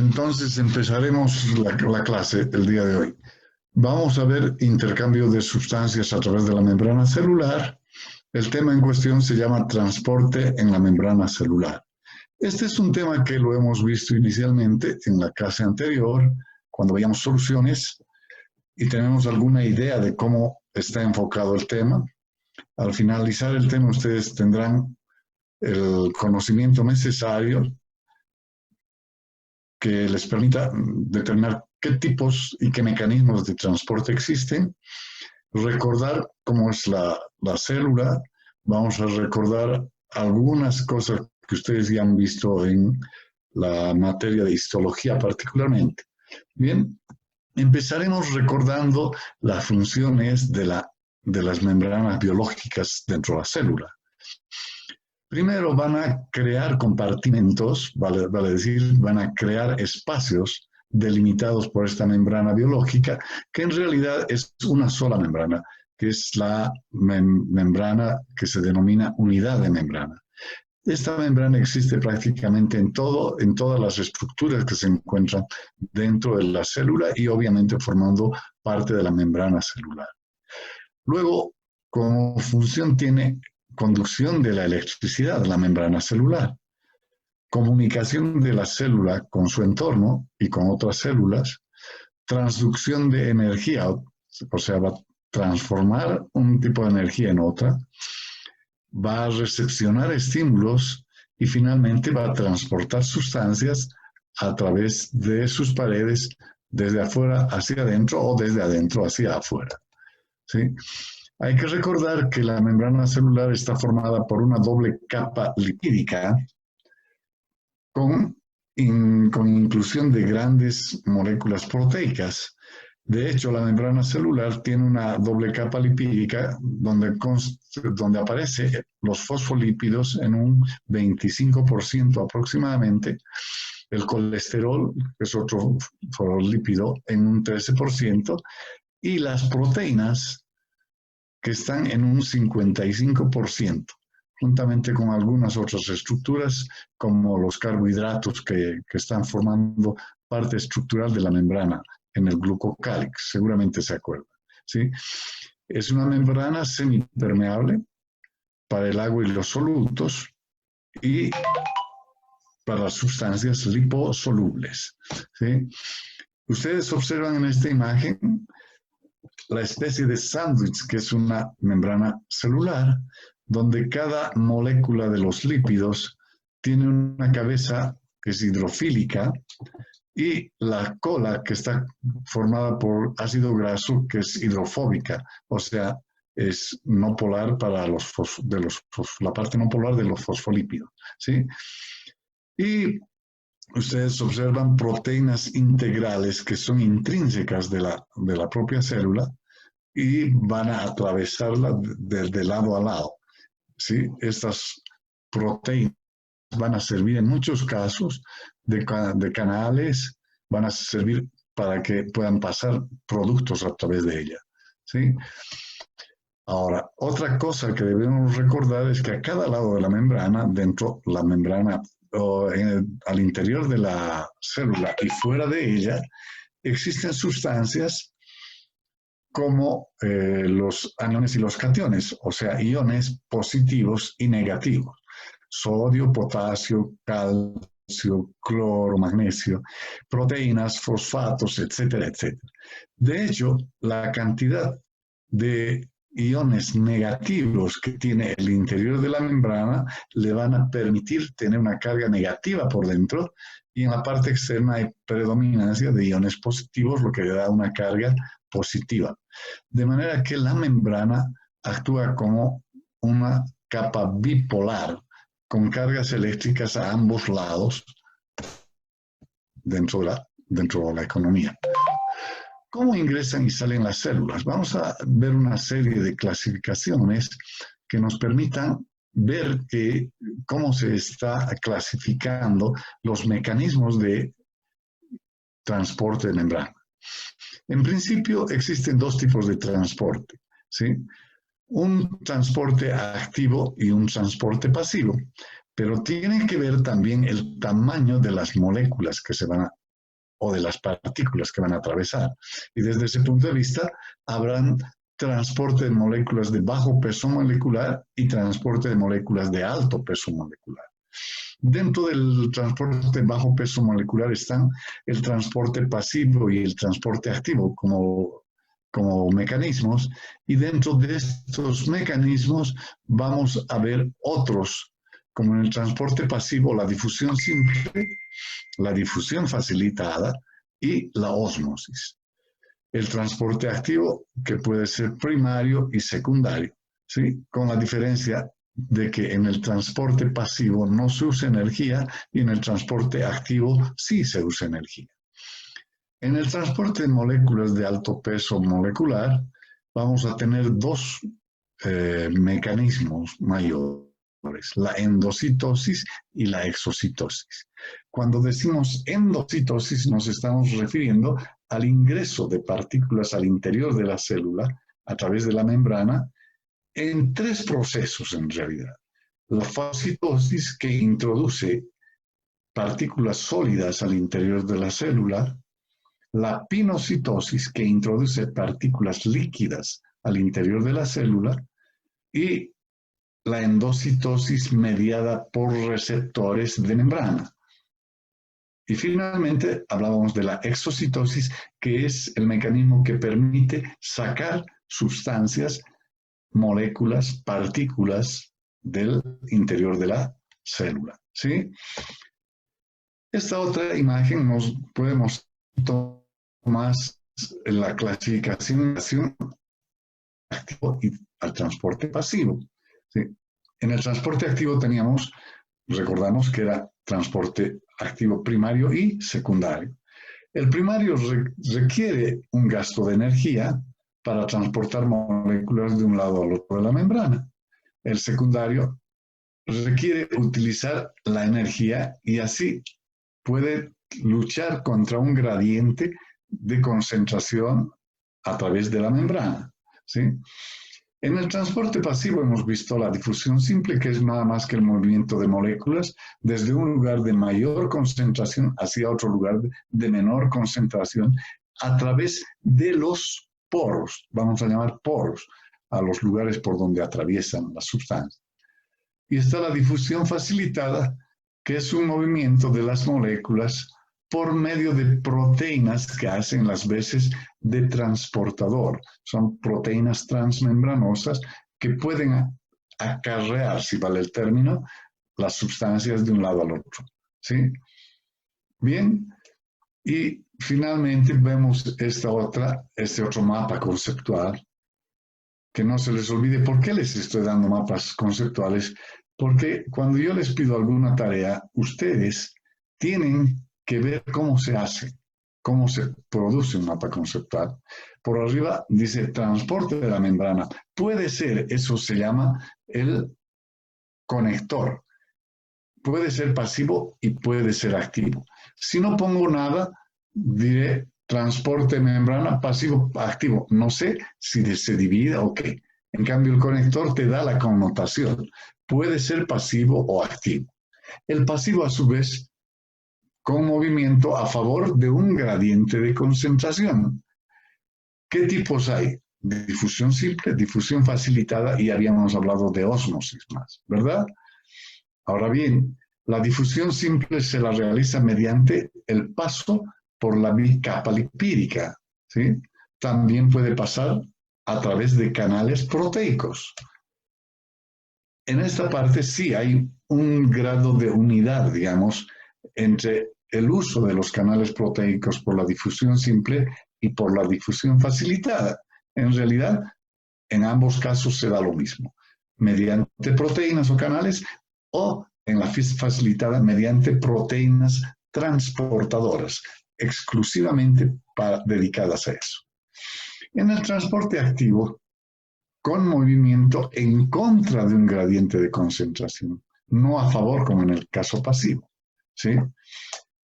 Entonces empezaremos la clase el día de hoy. Vamos a ver intercambio de sustancias a través de la membrana celular. El tema en cuestión se llama transporte en la membrana celular. Este es un tema que lo hemos visto inicialmente en la clase anterior, cuando veíamos soluciones, y tenemos alguna idea de cómo está enfocado el tema. Al finalizar el tema, ustedes tendrán el conocimiento necesario que les permita determinar qué tipos y qué mecanismos de transporte existen, recordar cómo es la célula, vamos a recordar algunas cosas que ustedes ya han visto en la materia de histología particularmente. Bien, empezaremos recordando las funciones de las membranas biológicas dentro de la célula. Primero van a crear compartimentos, vale decir, van a crear espacios delimitados por esta membrana biológica, que en realidad es una sola membrana, que es la membrana que se denomina unidad de membrana. Esta membrana existe prácticamente en todas las estructuras que se encuentran dentro de la célula y obviamente formando parte de la membrana celular. Luego, como función tiene conducción de la electricidad, la membrana celular, comunicación de la célula con su entorno y con otras células, transducción de energía, o sea, va a transformar un tipo de energía en otra, va a recepcionar estímulos y finalmente va a transportar sustancias a través de sus paredes desde afuera hacia adentro o desde adentro hacia afuera. ¿Sí? Hay que recordar que la membrana celular está formada por una doble capa lipídica con inclusión de grandes moléculas proteicas. De hecho, la membrana celular tiene una doble capa lipídica donde aparecen los fosfolípidos en un 25% aproximadamente, el colesterol, que es otro fosfolípido, en un 13%, y las proteínas, que están en un 55%, juntamente con algunas otras estructuras, como los carbohidratos que están formando parte estructural de la membrana en el glucocálix, seguramente se acuerdan, ¿sí? Es una membrana semipermeable para el agua y los solutos y para las sustancias liposolubles, ¿sí? Ustedes observan en esta imagen la especie de sándwich, que es una membrana celular, donde cada molécula de los lípidos tiene una cabeza que es hidrofílica y la cola que está formada por ácido graso que es hidrofóbica, o sea, es no polar para la parte no polar de los fosfolípidos, ¿sí? Y ustedes observan proteínas integrales que son intrínsecas de la propia célula y van a atravesarla de lado a lado, ¿sí? Estas proteínas van a servir en muchos casos de canales, van a servir para que puedan pasar productos a través de ella, ¿sí? Ahora, otra cosa que debemos recordar es que a cada lado de la membrana, dentro de la membrana o al interior de la célula y fuera de ella, existen sustancias como los aniones y los cationes, o sea, iones positivos y negativos. Sodio, potasio, calcio, cloro, magnesio, proteínas, fosfatos, etcétera, etcétera. De hecho, la cantidad de iones negativos que tiene el interior de la membrana le van a permitir tener una carga negativa por dentro y en la parte externa hay predominancia de iones positivos, lo que le da una carga positiva. De manera que la membrana actúa como una capa bipolar con cargas eléctricas a ambos lados dentro de la economía. ¿Cómo ingresan y salen las células? Vamos a ver una serie de clasificaciones que nos permitan ver cómo se está clasificando los mecanismos de transporte de membrana. En principio existen dos tipos de transporte, ¿sí? Un transporte activo y un transporte pasivo, pero tiene que ver también el tamaño de las moléculas que se van a o de las partículas que van a atravesar. Y desde ese punto de vista, habrán transporte de moléculas de bajo peso molecular y transporte de moléculas de alto peso molecular. Dentro del transporte de bajo peso molecular están el transporte pasivo y el transporte activo como mecanismos, y dentro de estos mecanismos vamos a ver otros, como en el transporte pasivo, la difusión simple, la difusión facilitada y la ósmosis. El transporte activo, que puede ser primario y secundario, ¿sí? Con la diferencia de que en el transporte pasivo no se usa energía y en el transporte activo sí se usa energía. En el transporte de moléculas de alto peso molecular vamos a tener dos mecanismos mayores, la endocitosis y la exocitosis. Cuando decimos endocitosis nos estamos refiriendo al ingreso de partículas al interior de la célula a través de la membrana en tres procesos en realidad. La fagocitosis, que introduce partículas sólidas al interior de la célula, la pinocitosis, que introduce partículas líquidas al interior de la célula, y la endocitosis mediada por receptores de membrana. Y finalmente hablábamos de la exocitosis, que es el mecanismo que permite sacar sustancias, moléculas, partículas del interior de la célula, ¿sí? Esta otra imagen nos puede mostrar más la clasificación activo y al transporte pasivo, ¿sí? En el transporte activo recordamos que era transporte activo primario y secundario. El primario requiere un gasto de energía para transportar moléculas de un lado al otro de la membrana. El secundario requiere utilizar la energía y así puede luchar contra un gradiente de concentración a través de la membrana, ¿sí? En el transporte pasivo hemos visto la difusión simple, que es nada más que el movimiento de moléculas desde un lugar de mayor concentración hacia otro lugar de menor concentración a través de los poros, vamos a llamar poros, a los lugares por donde atraviesan las sustancias. Y está la difusión facilitada, que es un movimiento de las moléculas por medio de proteínas que hacen las veces de transportador. Son proteínas transmembranosas que pueden acarrear, si vale el término, las sustancias de un lado al otro, ¿sí? Bien, y finalmente vemos este otro mapa conceptual. Que no se les olvide por qué les estoy dando mapas conceptuales, porque cuando yo les pido alguna tarea, ustedes tienen que ver cómo se hace, cómo se produce un mapa conceptual. Por arriba dice transporte de la membrana. Puede ser, eso se llama el conector. Puede ser pasivo y puede ser activo. Si no pongo nada, diré transporte de membrana pasivo, activo. No sé si se divide o qué. En cambio, el conector te da la connotación. Puede ser pasivo o activo. El pasivo, a su vez, con movimiento a favor de un gradiente de concentración. ¿Qué tipos hay? Difusión simple, difusión facilitada y habíamos hablado de ósmosis más, ¿verdad? Ahora bien, la difusión simple se la realiza mediante el paso por la capa lipídica, ¿sí? También puede pasar a través de canales proteicos. En esta parte sí hay un grado de unidad, digamos, entre el uso de los canales proteicos por la difusión simple y por la difusión facilitada. En realidad, en ambos casos se da lo mismo, mediante proteínas o canales o en la facilitada mediante proteínas transportadoras, exclusivamente dedicadas a eso. En el transporte activo, con movimiento en contra de un gradiente de concentración, no a favor como en el caso pasivo, ¿sí?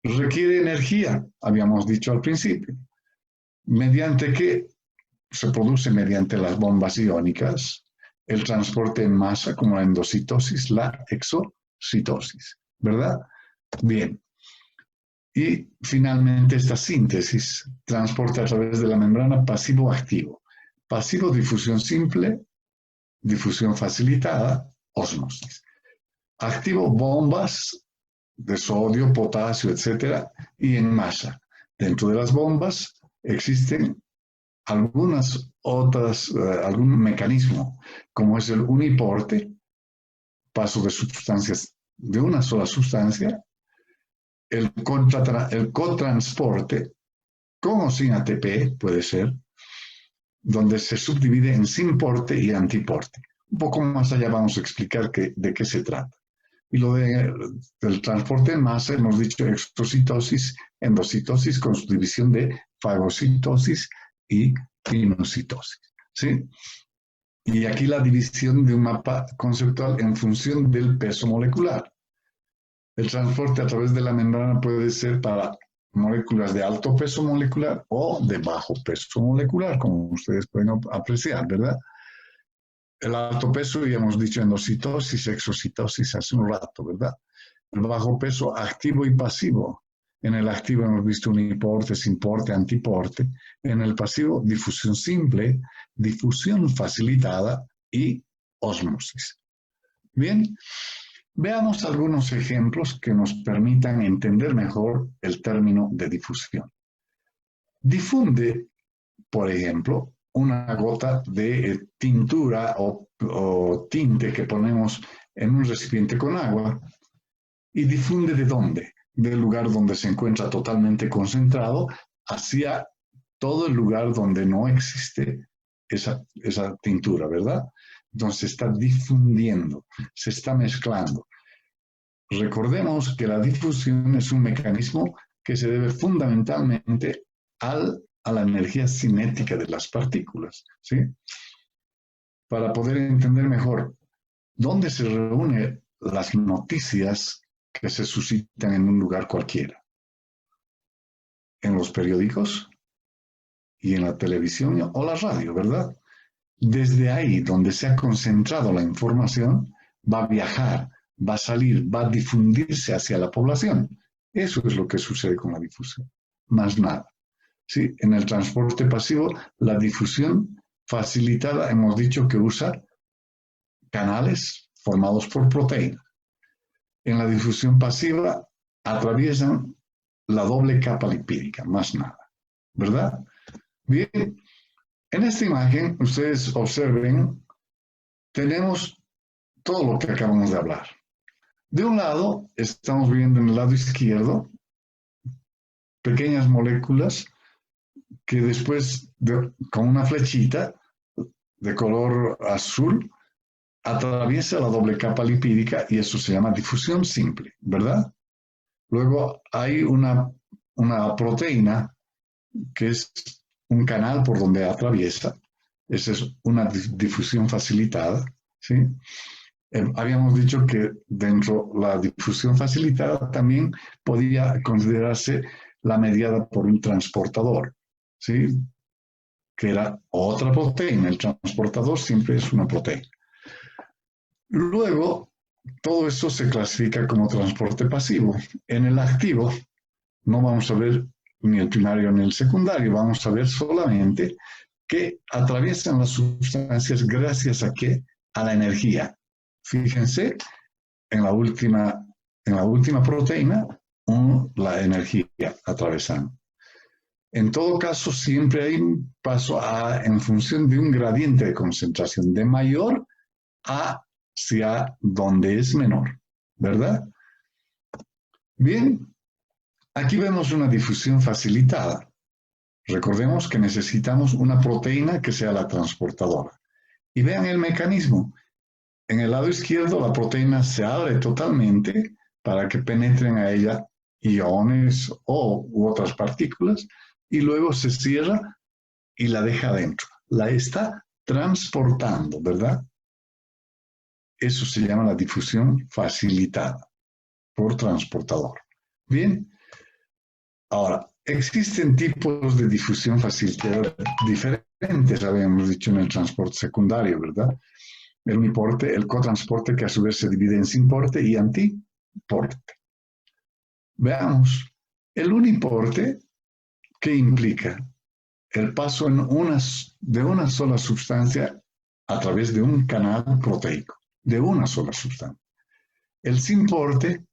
Requiere energía, habíamos dicho al principio, mediante que se produce mediante las bombas iónicas, el transporte en masa como la endocitosis, la exocitosis, ¿verdad? Bien. Y finalmente esta síntesis, transporte a través de la membrana pasivo-activo. Pasivo, difusión simple, difusión facilitada, ósmosis. Activo, bombas de sodio, potasio, etcétera, y en masa. Dentro de las bombas existen algunas otras, algún mecanismo, como es el uniporte, paso de sustancias de una sola sustancia, el cotransporte, con o sin ATP, puede ser, donde se subdivide en sinporte y antiporte. Un poco más allá vamos a explicar de qué se trata. Y lo del transporte en masa, hemos dicho exocitosis, endocitosis, con su división de fagocitosis y pinocitosis. ¿Sí? Y aquí la división de un mapa conceptual en función del peso molecular. El transporte a través de la membrana puede ser para moléculas de alto peso molecular o de bajo peso molecular, como ustedes pueden apreciar, ¿verdad? El alto peso, ya hemos dicho endocitosis, exocitosis hace un rato, ¿verdad? El bajo peso activo y pasivo. En el activo hemos visto uniporte, sinporte, antiporte. En el pasivo, difusión simple, difusión facilitada y ósmosis. Bien, veamos algunos ejemplos que nos permitan entender mejor el término de difusión. Difunde, por ejemplo, una gota de tintura o tinte que ponemos en un recipiente con agua y difunde ¿de dónde? Del lugar donde se encuentra totalmente concentrado hacia todo el lugar donde no existe esa tintura, ¿verdad? Entonces se está difundiendo, se está mezclando. Recordemos que la difusión es un mecanismo que se debe fundamentalmente a la energía cinética de las partículas, ¿sí? Para poder entender mejor dónde se reúnen las noticias que se suscitan en un lugar cualquiera. En los periódicos y en la televisión o la radio, ¿verdad? Desde ahí, donde se ha concentrado la información, va a viajar, va a salir, va a difundirse hacia la población. Eso es lo que sucede con la difusión, más nada. Sí, en el transporte pasivo, la difusión facilitada, hemos dicho que usa canales formados por proteínas. En la difusión pasiva, atraviesan la doble capa lipídica, más nada, ¿verdad? Bien, en esta imagen, ustedes observen, tenemos todo lo que acabamos de hablar. De un lado, estamos viendo en el lado izquierdo pequeñas moléculas que después, con una flechita de color azul, atraviesa la doble capa lipídica y eso se llama difusión simple, ¿verdad? Luego hay una proteína que es un canal por donde atraviesa. Esa es una difusión facilitada, ¿sí? Habíamos dicho que dentro de la difusión facilitada también podía considerarse la mediada por un transportador, ¿sí? Que era otra proteína. El transportador siempre es una proteína. Luego, todo eso se clasifica como transporte pasivo. En el activo no vamos a ver ni el primario ni el secundario, vamos a ver solamente que atraviesan las sustancias gracias a qué? A la energía. Fíjense en la última proteína, la energía atravesando. En todo caso, siempre hay un paso en función de un gradiente de concentración, de mayor hacia donde es menor, ¿verdad? Bien, aquí vemos una difusión facilitada. Recordemos que necesitamos una proteína que sea la transportadora. Y vean el mecanismo. En el lado izquierdo la proteína se abre totalmente para que penetren a ella iones u otras partículas y luego se cierra y la deja adentro. La está transportando, ¿verdad? Eso se llama la difusión facilitada por transportador. Bien, ahora, existen tipos de difusión facilitada diferentes, habíamos dicho en el transporte secundario, ¿verdad? El uniporte, el cotransporte, que a su vez se divide en sinporte y antiporte. Veamos, El uniporte, ¿qué implica? El paso de una sola sustancia a través de un canal proteico, de una sola sustancia. El simporte,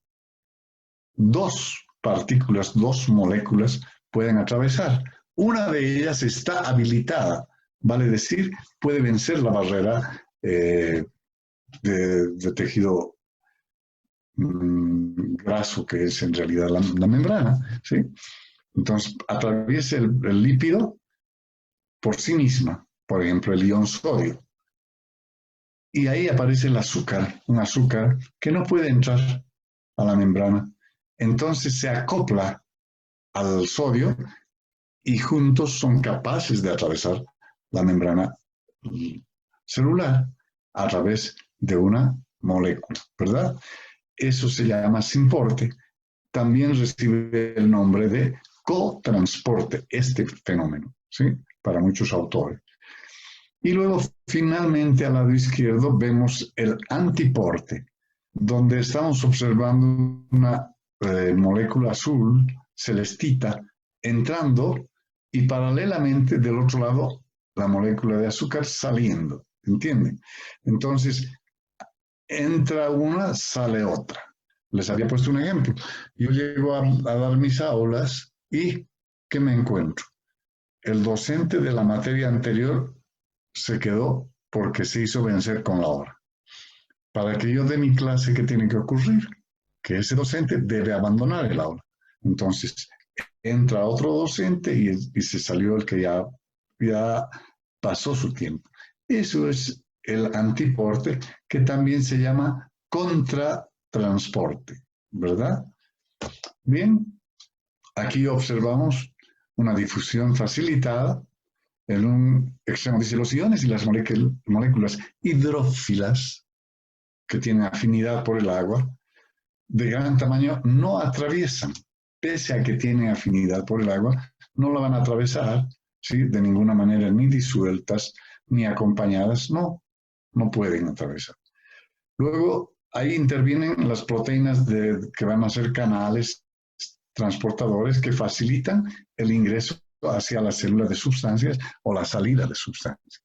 dos partículas, dos moléculas pueden atravesar. Una de ellas está habilitada, vale decir, puede vencer la barrera de tejido graso, que es en realidad la membrana, ¿sí? Entonces, atraviesa el lípido por sí misma, por ejemplo, el ion sodio. Y ahí aparece el azúcar, un azúcar que no puede entrar a la membrana. Entonces se acopla al sodio y juntos son capaces de atravesar la membrana celular a través de una molécula, ¿verdad? Eso se llama simporte. También recibe el nombre de cotransporte, este fenómeno, ¿sí? Para muchos autores. Y luego, finalmente, al lado izquierdo vemos el antiporte, donde estamos observando una molécula azul, celestita, entrando y paralelamente del otro lado la molécula de azúcar saliendo, ¿entienden? Entonces, entra una, sale otra. Les había puesto un ejemplo. Yo llego a dar mis aulas y ¿qué me encuentro? El docente de la materia anterior se quedó porque se hizo vencer con la hora. Para que yo dé mi clase, ¿qué tiene que ocurrir? Que ese docente debe abandonar el aula. Entonces, entra otro docente y se salió el que ya pasó su tiempo. Eso es el antiporte, que también se llama contratransporte, ¿verdad? Bien, aquí observamos una difusión facilitada. En un extremo dice los iones y las moléculas hidrófilas, que tienen afinidad por el agua, de gran tamaño, no atraviesan, pese a que tienen afinidad por el agua, no la van a atravesar, ¿sí? De ninguna manera, ni disueltas, ni acompañadas, no pueden atravesar. Luego, ahí intervienen las proteínas que van a ser canales transportadores que facilitan el ingreso hacia la célula de sustancias o la salida de sustancias.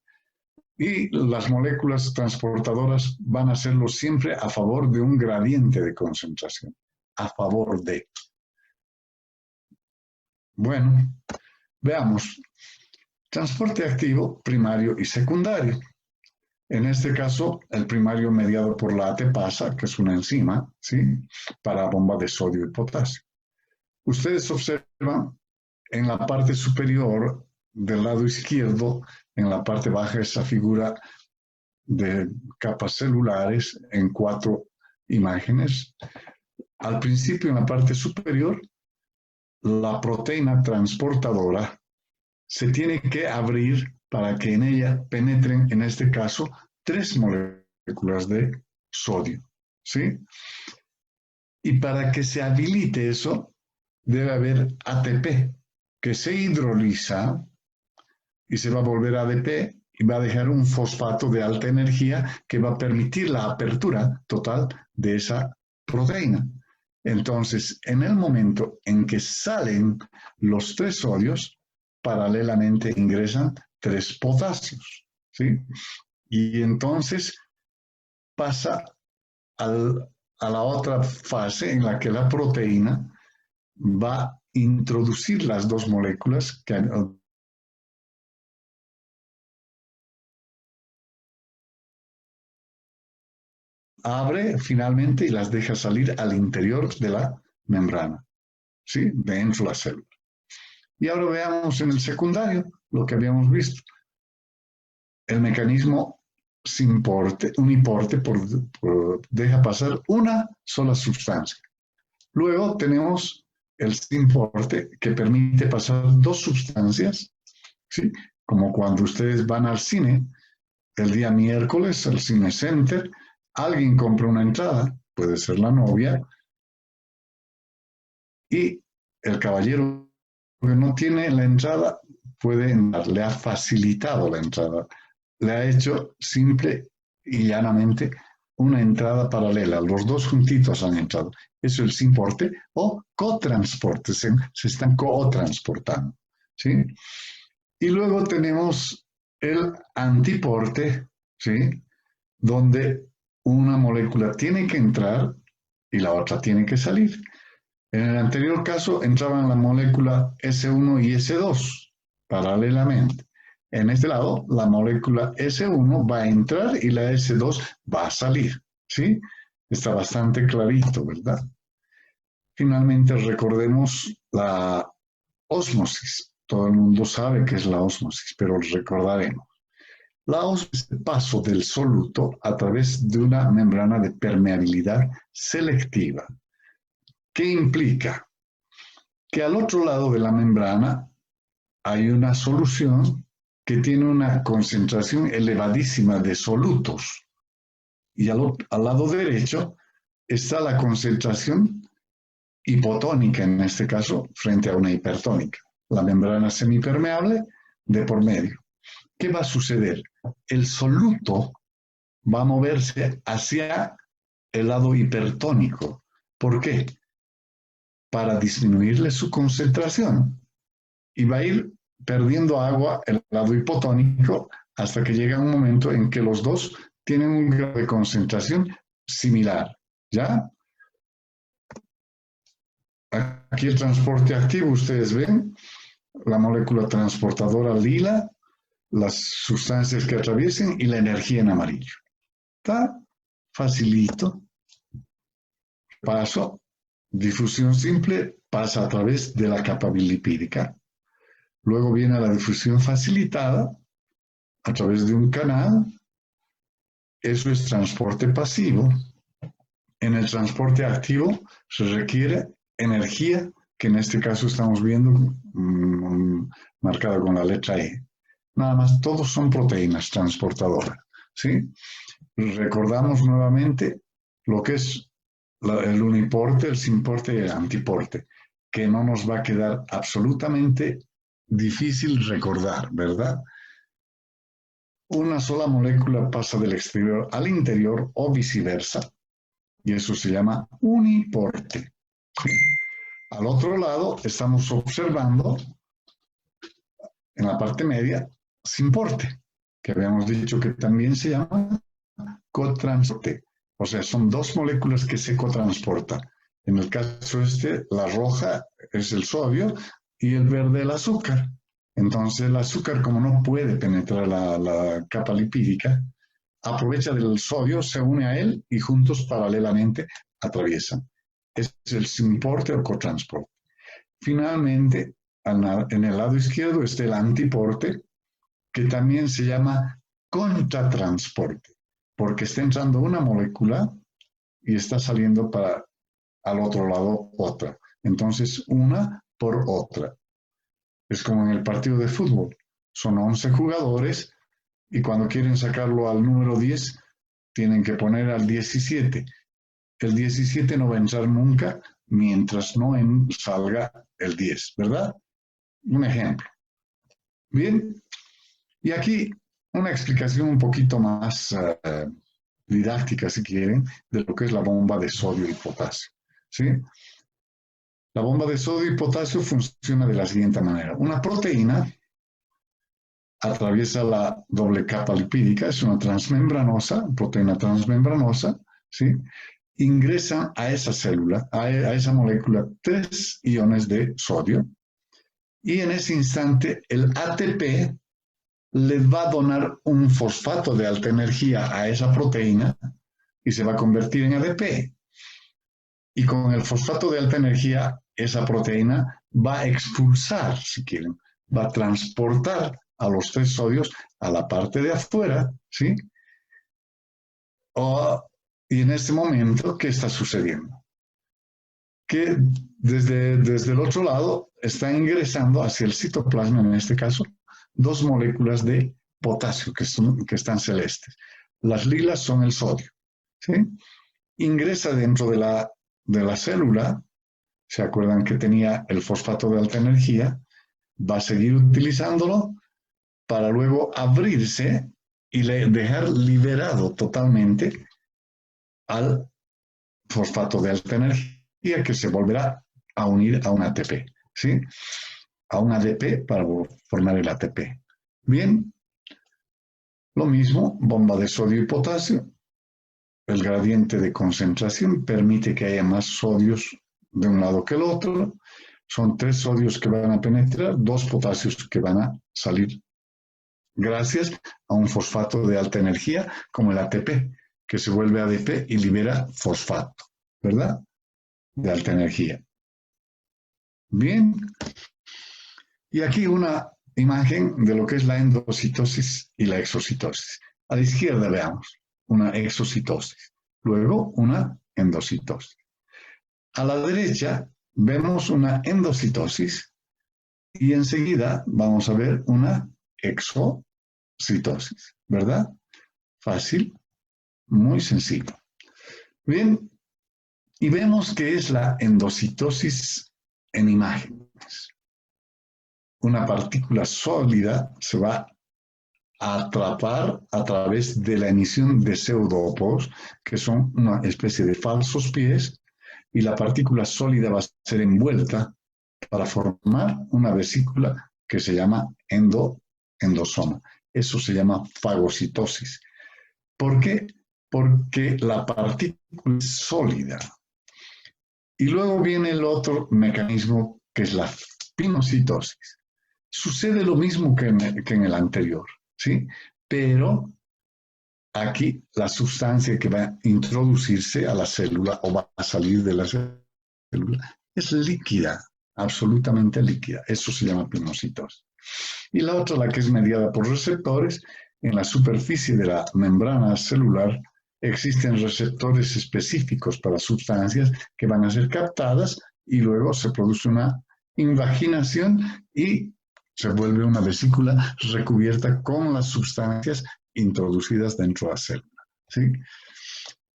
Y las moléculas transportadoras van a hacerlo siempre a favor de un gradiente de concentración, a favor de. Bueno, veamos. Transporte activo primario y secundario. En este caso, el primario mediado por la ATPasa, que es una enzima, ¿sí? Para bomba de sodio y potasio. Ustedes observan en la parte superior del lado izquierdo, en la parte baja, esa figura de capas celulares en 4 imágenes. Al principio, en la parte superior, la proteína transportadora se tiene que abrir para que en ella penetren, en este caso, 3 moléculas de sodio, ¿sí? Y para que se habilite eso, debe haber ATP, que se hidroliza y se va a volver ADP y va a dejar un fosfato de alta energía que va a permitir la apertura total de esa proteína. Entonces, en el momento en que salen los 3 sodios, paralelamente ingresan 3 potasios, ¿sí? Y entonces pasa a la otra fase en la que la proteína va a introducir las 2 moléculas que abre finalmente y las deja salir al interior de la membrana, ¿sí? Dentro de la célula. Y ahora veamos en el secundario lo que habíamos visto. El mecanismo uniporte deja pasar una sola sustancia. Luego tenemos el simporte, que permite pasar 2 sustancias, ¿sí? Como cuando ustedes van al cine el día miércoles, al Cine Center, alguien compra una entrada, puede ser la novia, y el caballero que no tiene la entrada puede entrar, le ha facilitado la entrada, le ha hecho simple y llanamente una entrada paralela, los dos juntitos han entrado. Eso es importe o cotransporte, se están cotransportando, ¿sí? Y luego tenemos el antiporte, ¿sí? Donde una molécula tiene que entrar y la otra tiene que salir. En el anterior caso entraban la molécula S1 y S2 paralelamente. En este lado, la molécula S1 va a entrar y la S2 va a salir, ¿sí? Está bastante clarito, ¿verdad? Finalmente, recordemos la ósmosis. Todo el mundo sabe qué es la ósmosis, pero recordaremos. La ósmosis es el paso del soluto a través de una membrana de permeabilidad selectiva. ¿Qué implica? Que al otro lado de la membrana hay una solución que tiene una concentración elevadísima de solutos. Y al lado derecho está la concentración hipotónica, en este caso, frente a una hipertónica. La membrana semipermeable de por medio. ¿Qué va a suceder? El soluto va a moverse hacia el lado hipertónico. ¿Por qué? Para disminuirle su concentración. Y va a ir perdiendo agua el lado hipotónico hasta que llega un momento en que los dos tienen un grado de concentración similar. ¿Ya? Aquí el transporte activo, ustedes ven, la molécula transportadora lila, las sustancias que atraviesen y la energía en amarillo. Está facilito. Paso, difusión simple, pasa a través de la capa bilipídica. Luego viene la difusión facilitada a través de un canal. Eso es transporte pasivo. En el transporte activo se requiere energía, que en este caso estamos viendo marcada con la letra E. Nada más, todos son proteínas transportadoras, ¿sí? Recordamos nuevamente lo que es el uniporte, el simporte y el antiporte, que no nos va a quedar absolutamente difícil recordar, ¿verdad? Una sola molécula pasa del exterior al interior o viceversa, y eso se llama uniporte. ¿Sí? Al otro lado estamos observando, en la parte media, simporte, que habíamos dicho que también se llama cotransporte. O sea, son dos moléculas que se cotransportan. En el caso este, la roja es el sodio y el verde el azúcar. Entonces el azúcar, como no puede penetrar la capa lipídica, aprovecha del sodio, se une a él y juntos paralelamente atraviesan. Es el simporte o cotransporte. Finalmente, en el lado izquierdo está el antiporte, que también se llama contratransporte, porque está entrando una molécula y está saliendo para al otro lado otra. Entonces, una por otra. Es como en el partido de fútbol. Son 11 jugadores y cuando quieren sacarlo al número 10, tienen que poner al 17. El 17 no va a entrar nunca mientras no salga el 10, ¿verdad? Un ejemplo. Bien, y aquí una explicación un poquito más didáctica, si quieren, de lo que es la bomba de sodio y potasio. ¿Sí? La bomba de sodio y potasio funciona de la siguiente manera. Una proteína atraviesa la doble capa lipídica, es una transmembranosa, proteína transmembranosa, ¿sí? Ingresa a esa célula, a esa molécula, 3 iones de sodio, y en ese instante el ATP le va a donar un fosfato de alta energía a esa proteína y se va a convertir en ADP. Y con el fosfato de alta energía, esa proteína va a expulsar, si quieren, va a transportar a los 3 sodios a la parte de afuera, ¿sí? Y en este momento, ¿qué está sucediendo? Que desde el otro lado está ingresando hacia el citoplasma, en este caso, 2 moléculas de potasio que están celestes. Las lilas son el sodio, ¿sí? Ingresa dentro de la célula, ¿se acuerdan que tenía el fosfato de alta energía? Va a seguir utilizándolo para luego abrirse y dejar liberado totalmente al fosfato de alta energía que se volverá a unir a un ATP, ¿sí? A un ADP para formar el ATP. Bien, lo mismo, bomba de sodio y potasio. El gradiente de concentración permite que haya más sodios de un lado que el otro. Son 3 sodios que van a penetrar, 2 potasios que van a salir gracias a un fosfato de alta energía como el ATP, que se vuelve ADP y libera fosfato, ¿verdad? De alta energía. Bien, y aquí una imagen de lo que es la endocitosis y la exocitosis. A la izquierda veamos una exocitosis, luego una endocitosis. A la derecha vemos una endocitosis y enseguida vamos a ver una exocitosis, ¿verdad? Fácil, muy sencillo. Bien, y vemos que es la endocitosis en imágenes. Una partícula sólida se va a atrapar a través de la emisión de pseudópodos, que son una especie de falsos pies, y la partícula sólida va a ser envuelta para formar una vesícula que se llama endosoma. Eso se llama fagocitosis. ¿Por qué? Porque la partícula es sólida. Y luego viene el otro mecanismo que es la pinocitosis. Sucede lo mismo que en el anterior, ¿sí? Pero aquí la sustancia que va a introducirse a la célula o va a salir de la célula es líquida, absolutamente líquida. Eso se llama pinocitosis. Y la otra, la que es mediada por receptores, en la superficie de la membrana celular existen receptores específicos para sustancias que van a ser captadas y luego se produce una invaginación y se vuelve una vesícula recubierta con las sustancias introducidas dentro de la célula, ¿sí?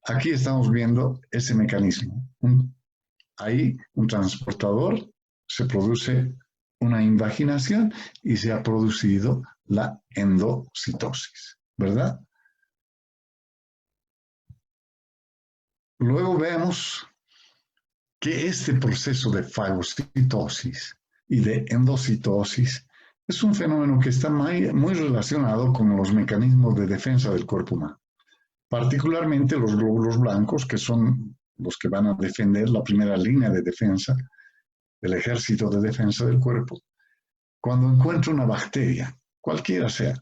Aquí estamos viendo ese mecanismo. Ahí un transportador, se produce una invaginación y se ha producido la endocitosis, ¿verdad? Luego vemos que este proceso de fagocitosis y de endocitosis es un fenómeno que está muy relacionado con los mecanismos de defensa del cuerpo humano, particularmente los glóbulos blancos, que son los que van a defender la primera línea de defensa del ejército de defensa del cuerpo. Cuando encuentra una bacteria, cualquiera sea,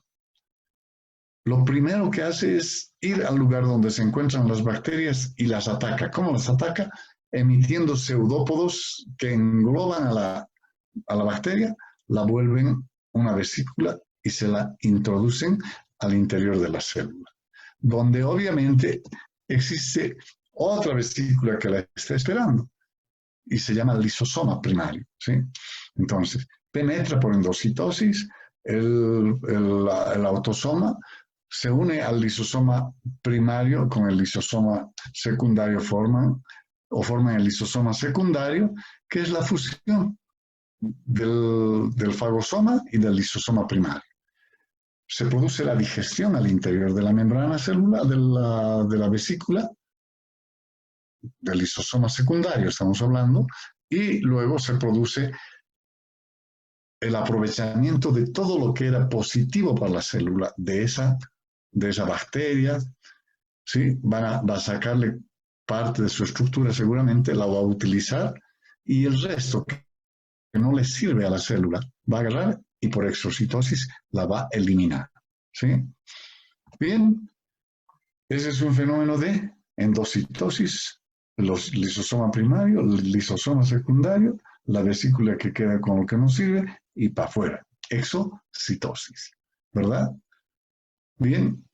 lo primero que hace es ir al lugar donde se encuentran las bacterias y las ataca. ¿Cómo las ataca? Emitiendo pseudópodos que engloban a la bacteria, la vuelven una vesícula y se la introducen al interior de la célula, donde obviamente existe otra vesícula que la está esperando y se llama lisosoma primario, ¿sí? Entonces, penetra por endocitosis, el autosoma se une al lisosoma primario con el lisosoma secundario forman el lisosoma secundario, que es la fusión del fagosoma y del lisosoma primario. Se produce la digestión al interior de la membrana celular, de la vesícula, del lisosoma secundario estamos hablando, y luego se produce el aprovechamiento de todo lo que era positivo para la célula de esa bacteria, ¿sí? Va a sacarle parte de su estructura seguramente, la va a utilizar y el resto que no le sirve a la célula va a agarrar y por exocitosis la va a eliminar, ¿sí? Bien, ese es un fenómeno de endocitosis, los lisosoma primario, el lisosoma secundario, la vesícula que queda con lo que nos sirve y para afuera, exocitosis, ¿verdad? Bien,